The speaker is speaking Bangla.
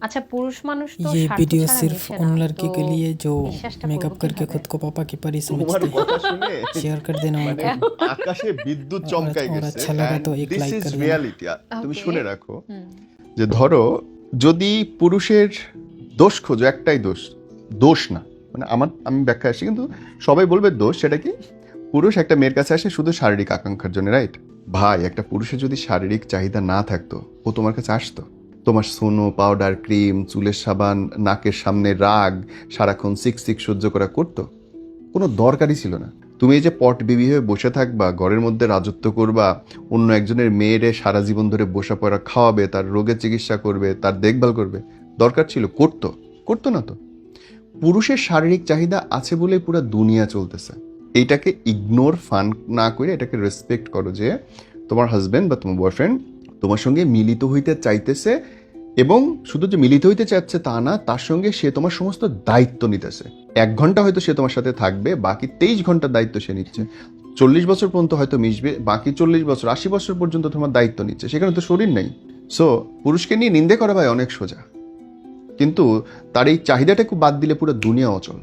আচ্ছা, पुरुष মানুষ তো ये স্বার্থ वीडियो ছাড়া सिर्फ মিশে उन না, लड़की তো के लिए जो বিশ্বাসটা मेकअप করবো करके কিভাবে? खुद को पापा की परी তোমার समझते हैं। কথা শুনে शेयर कर देना মানে उनको আকাশে বিদ্যুৎ और চমকাই গেছে। अच्छा लगा এন্ড तो एक দিস लाइक ইজ कर देना। রিয়ালিটি। তুমি ওকে। শুনে রাখো হুম। যে ধরো যদি পুরুষের দোষ খোঁজো, একটাই দোষ, দোষ না মানে আমি ব্যাখ্যা আসছি, কিন্তু সবাই বলবে দোষ। সেটা কি? পুরুষ একটা মেয়ের কাছে আসে শুধু শারীরিক আকাঙ্ক্ষার জন্য, রাইট? ভাই, একটা পুরুষের যদি শারীরিক চাহিদা না থাকতো, ও তোমার কাছে আসতো? তোমার সোনো, পাউডার, ক্রিম, চুলের সাবান, নাকের সামনে রাগ, সারাক্ষণ সিক সহ্য করা করতো? কোনো দরকারই ছিল না। তুমি এই যে পট বিবি হয়ে বসে থাকবা, ঘরের মধ্যে রাজত্ব করবা, অন্য একজনের মেয়েরে সারা জীবন ধরে বসা পড়া খাওয়াবে, তার রোগের চিকিৎসা করবে, তার দেখভাল করবে, দরকার ছিল? করতো না তো। পুরুষের শারীরিক চাহিদা আছে বলে পুরো দুনিয়া চলতেছে। এইটাকে ইগনোর ফান না করে এটাকে রেসপেক্ট করো যে তোমার হাজবেন্ড বা তোমার বয়ফ্রেন্ড তোমার সঙ্গে মিলিত হইতে চাইতেছে, এবং শুধু যে মিলিত হইতে চাচ্ছে তা না, তার সঙ্গে সে তোমার সমস্ত দায়িত্ব নিতেছে। 1 ঘন্টা হয়তো সে তোমার সাথে থাকবে, বাকি 23 ঘন্টার দায়িত্ব সে নিচ্ছে। 40 বছর পর্যন্ত হয়তো মিশবে, বাকি 40 বছর 80 বছর পর্যন্ত তোমার দায়িত্ব নিচ্ছে। সেখানে তো শরীর নেই। সো পুরুষকে নিয়ে নিন্দে করা ভাই অনেক সোজা, কিন্তু তার এই চাহিদাটাকে বাদ দিলে পুরো দুনিয়া অচল।